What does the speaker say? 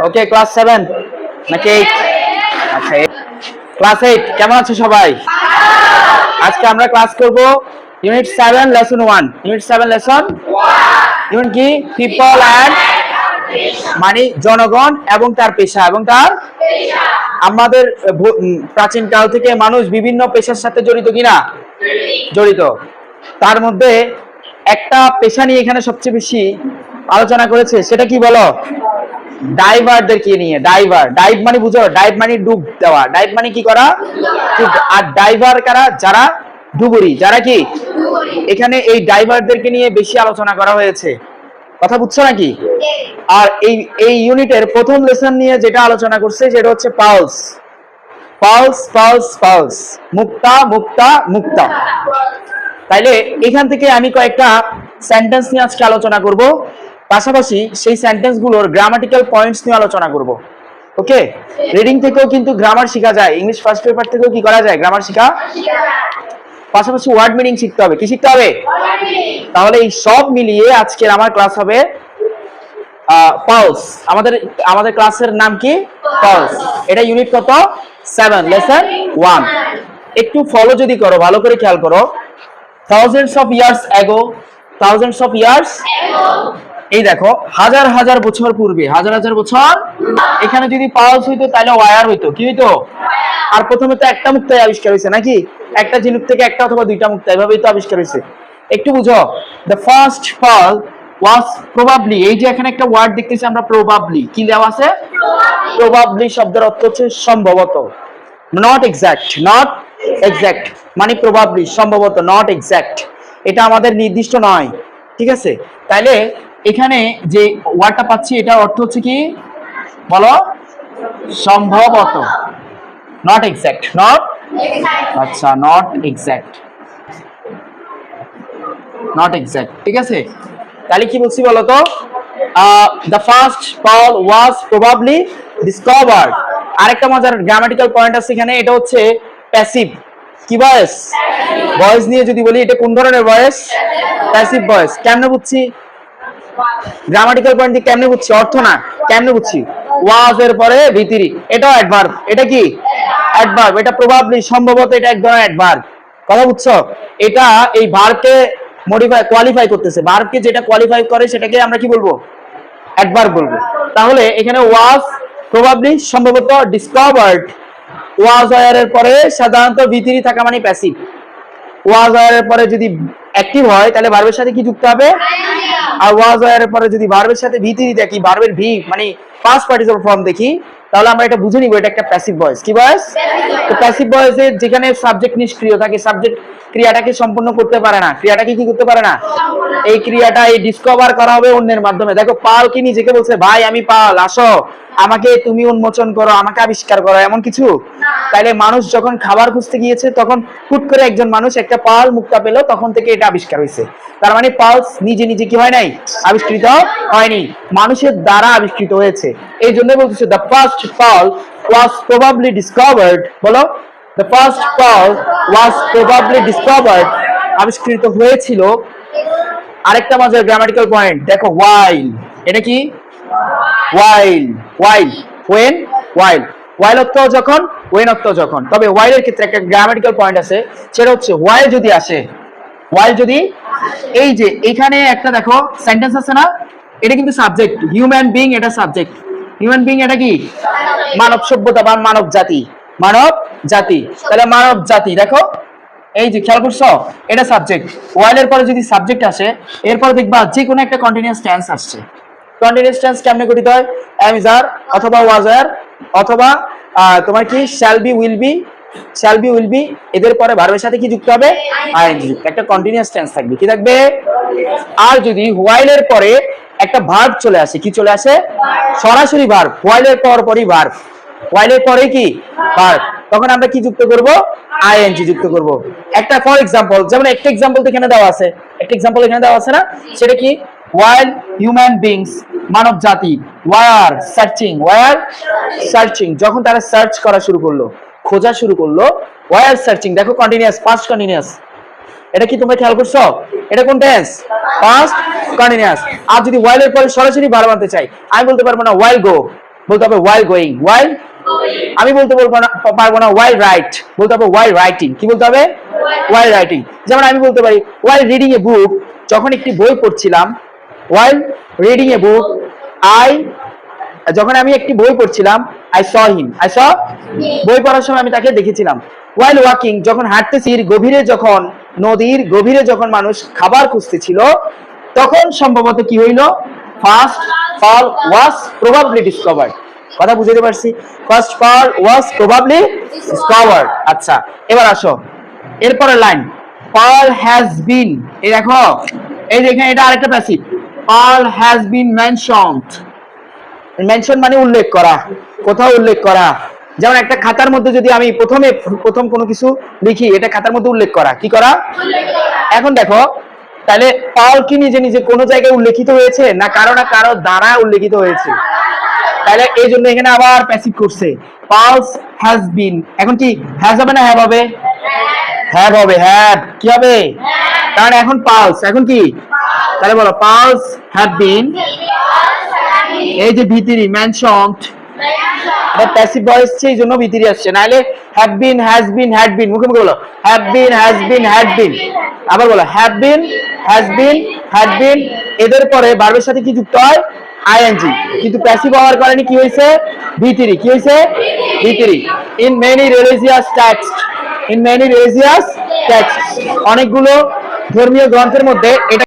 ওকে, class 7 নাকি 8? আচ্ছা, class 8 কেমন আছো সবাই? আজকে আমরা ক্লাস করব unit 7 lesson 1। Unit 7 lesson 1 unit কি? পিপল অ্যান্ড মানে জনগণ এবং তার পেশা এবং তার পেশা। আমাদের প্রাচীন কাল থেকে মানুষ বিভিন্ন পেশার সাথে জড়িত কিনা? জড়িত। তার মধ্যে একটা পেশা নিয়ে এখানে সবচেয়ে বেশি আলোচনা করেছে, সেটা কি বলো? ডাইভারদেরকে নিয়ে। ডাইভ মানে বুঝো? ডাইভ মানে ডুব দেওয়া। ডাইভ মানে কি করা? আর ডাইভার কারা? যারা ডুবুরি। যারা কি? এখানে এই ডাইভারদেরকে নিয়ে বেশি আলোচনা করা হয়েছে। কথা বুঝছো নাকি? আর এই ইউনিটের প্রথম লেসন নিয়ে যেটা আলোচনা করছে সেটা হচ্ছে পালস। পালস পালস পালস, মুক্তা মুক্তা মুক্তা। তাইলে এখান থেকে আমি কয়েকটা সেন্টেন্স নিয়ে আজকে আলোচনা করব, পাশাপাশি সেই সেন্টেন্সগুলোর গ্রামাটিক্যাল পয়েন্টস নিয়ে আলোচনা করব। ওকে, রিডিং থেকেও কিন্তু গ্রামার শেখা যায়। ইংলিশ ফার্স্ট পেপার থেকেও কি করা যায়? গ্রামার শেখা। পাশাপাশি ওয়ার্ড মিনিং শিখতে হবে। কি শিখতে হবে? তাহলে এই সব মিলিয়ে আজকের আমার ক্লাস হবে পালস। আমাদের ক্লাসের নাম কি? পালস। এটা ইউনিট কত? 7 লেসন 1। একটু ফলো যদি করো, ভালো করে খেয়াল করো। Thousands of years ago, thousands of years, এই দেখো হাজার হাজার বছর পূর্বে, হাজার হাজার বছর। এখানে যদি পালস হইতো তাহলে ওয়ার হইতো। কি হইতো? আর প্রথমে তো একটা মুক্তাই আবিষ্কার হয়েছে নাকি? একটা ঝিনুক থেকে একটা অথবা দুইটা মুক্তা, এভাবেই তো আবিষ্কার হয়েছে। একটু বুঝো। The first pearl was probably, এই যে এখানে একটা ওয়ার্ড দেখতেছি আমরা প্রবাবলি, কি দেওয়া আছে? প্রবাবলি শব্দের অর্থ হচ্ছে সম্ভবত। নট এক্সাক্ট, নট এক্সাক্ট মানে প্রবাবলি সম্ভবত, নট এক্সাক্ট। এটা আমাদের নির্দিষ্ট নয়, ঠিক আছে? তাইলে এখানে যে ওয়ার্ডটা পাচ্ছি এটার অর্থ হচ্ছে কি বলো? সম্ভবত। নট এক্সাক্ট, নট, আচ্ছা, নট এক্সাক্ট, নট এক্সাক্ট, ঠিক আছে? তাহলে কি বলছি বলো তো? The first pearl was probably discovered. আরেকটা মজার গ্রামাটিক্যাল পয়েন্ট আছে এখানে, এটা হচ্ছে প্যাসিভ। কি ভয়েস? ভয়েস নিয়ে যদি বলি, এটা কোন ধরনের ভয়েস? Passive voice. কেমনে বুঝছি? গ্রামাটিক্যাল পয়েন্ট দিয়ে কেমনে বুঝছি? অর্থ না, কেমনে বুঝছি? ওয়াজ এর পরে ভিতরি, এটাও অ্যাডভার্ব। এটা কি? অ্যাডভার্ব। এটা প্রবাবলি সম্ভবত, এটা এক ধরনের অ্যাডভার্ব। কথা বুঝছো? এটা এই ভার্বকে মডিফাই, কোয়ালিফাই করতেছে। ভার্বকে যেটা কোয়ালিফাই করে সেটাকে আমরা কি বলবো? অ্যাডভার্ব বলবো। তাহলে এখানে ওয়াজ প্রবাবলি সম্ভবত, ডিসকভার্ড ওয়াজ ওয়ার এর পরে সাধারণত ভিতরি থাকা মানে প্যাসিভ। ওয়াজ ওয়ার এর পরে যদি অ্যাক্টিভ হয় তাহলে ভার্বের সাথে কি যুক্ত হবে? আর ওয়াজ ওয়ার এর পরে যদি ভার্বের সাথে ভিতরি দেখি, ভার্বের ভি মানে পাস্ট পার্টিসিপল ফর্ম দেখি, তাহলে আমরা এটা বুঝে নিব এটা একটা প্যাসিভ ভয়েস। কি ভয়েস? তো প্যাসিভ ভয়েসে যেখানে সাবজেক্ট নিষ্ক্রিয় থাকে, সাবজেক্ট ক্রিয়াটাকে সম্পূর্ণ করতে পারে না, ক্রিয়াটাকে কি করতে পারে না, এই ক্রিয়াটা এই ডিসকভার করা হবে অন্যের মাধ্যমে। দেখো, পাল কি নিজেকে বলছে, ভাই আমি পাল, আসো আমাকে তুমি উন্মোচন করো, আমাকে আবিষ্কার করো, এমন কিছু? তাইলে মানুষ যখন খাবার খুঁজতে গিয়েছে তখন হুট করে একজন মানুষ একটা পাল মুক্তা পেল, তখন থেকে এটা আবিষ্কার হয়েছে। তার মানে পালস নিজে নিজে কি হয় নাই? আবিষ্কৃত হয়নি, মানুষের দ্বারা আবিষ্কৃত হয়েছে। এই জন্য বলতেছে the first pal was probably discovered. বলো, the first pal was probably discovered, আবিষ্কৃত হয়েছিল। আরেকটা মজার গ্রামাটিক্যাল পয়েন্ট দেখো, ওয়াইল। এটা কি? ওয়াইল, ওয়াইল, ওয়েন, ওয়াইল। ওয়াইল অর্থ যখন, ওয়েন অর্থ যখন। তবে ওয়াইলের ক্ষেত্রে একটা গ্রামাটিক্যাল পয়েন্ট আছে, সেটা হচ্ছে ওয়াইল যদি আসে, ওয়াইল যদি, এই যে এখানে একটা দেখো সেন্টেন্স আছে না, এটা কিন্তু সাবজেক্ট। হিউম্যান বিং এটা সাবজেক্ট। হিউম্যান বিং এটা কি? মানব সভ্যতা বা মানব জাতি, মানব জাতি। তাহলে মানব জাতি দেখো, এই যে খেয়াল করছো, এটা সাবজেক্ট। ওয়াইলের পরে যদি সাবজেক্ট আসে, এরপর দেখবা যে কোনো একটা কন্টিনিউয়াস টেন্স আসছে। কন্টিনিউয়াস টেন্স কেমনে গঠিত হয়? এম ইজ আর অথবা ওয়াজ আর অথবা তোমার কি shall be, will be, shall be, will be, এদের পরে ভার্বের সাথে কি যুক্ত হবে? আইএনজি যুক্ত। একটা কন্টিনিউয়াস টেন্স থাকবে। কি থাকবে? আর যদি হোয়াইলের পরে একটা ভার্ব চলে আসে, কি চলে আসে? সরাসরি ভার্ব। হোয়াইলের পরই ভার্ব, হোয়াইলের পরে কি? ভার্ব। তখন আমরা কি যুক্ত করব? আইএনজি যুক্ত করব। একটা ফর এক্সাম্পল, যেমন একটা এক্সাম্পল এখানে দেওয়া আছে, একটা এক্সাম্পল এখানে দেওয়া আছে না, সেটা কি? while human beings মানব জাতি were searching যখন তারা সার্চ করা শুরু করলো, খোঁজা শুরু করলো, were searching দেখো কন্টিনিউয়াস, পাস্ট কন্টিনিউয়াস। এটা কি তোমরা খেয়াল করছো? এটা কোন টেন্স? Past continuous. আর যদি while এর পরে সরাসরি ভার্ব আনতে চাই, আমি বলতে পারবো না while go, বলতে হবে while going, while আমি বলতে পারবো না while write, বলতে হবে while writing। কি বলতে হবে? while writing। যেমন আমি বলতে পারি while reading a book, যখন একটি বই পড়ছিলাম, while reading a book যখন আমি একটি বই পড়ছিলাম, I saw him, I saw বই পড়ার সময় আমি তাকে দেখেছিলাম। while walking, যখন হাঁটতেছি নদীর গভীরে যখন মানুষ খাবার খুঁজতেছিল, তখন সম্ভবত কি হইল? First pearl was probably discovered. কথা বুঝতে পারছি? First pearl was probably discovered. আচ্ছা, এবার আসো এরপরের লাইন, পার্ল হ্যাজ বিন। এই দেখো, এই দেখেন, এটা আরেকটা passive. Pearl has been mentioned. Mention মানে উল্লেখ করা, কোথাও উল্লেখ করা। যেমন একটা খাতার মধ্যে যদি আমি প্রথম কোনো কিছু লিখি, এটা খাতার মধ্যে উল্লেখ করা। কি করা? এখন দেখো, তাহলে পার্ল কি নিজে নিজে কোনো জায়গায় উল্লেখিত হয়েছে, না কারো দ্বারা উল্লেখিত হয়েছে? তাহলে এই জন্য এখানে আবার প্যাসিভ করছে, পার্লস হ্যাজ বিন। এখন কি হ্যাজ হবে না হ্যাভ হবে? হ্যাভ হবে, হ্যাভ। কি হবে? কারণ এখন পার্লস, এখন কি? তাহলে বলো পার্লস হ্যাভ বিন, এই যে ভিতরি মেনশনড, এটা প্যাসিভ ভয়েস এই জন্য ভিতরি আসছে, নাইলে have been, has been, had been. মুখে মুখে বলো have been, has been, had been. আবার বলো have been, has been, had been. এদের পরে ভার্বের সাথে কি যুক্ত হয়? আইএনজি। কিন্তু প্যাসিভ ব্যবহার করেনি, কি হয়েছে? ভিতরি। কি হয়েছে? ভিতরি। In many religious text, in many religious text, অনেকগুলো ধর্মীয় গ্রন্থের মধ্যে এটা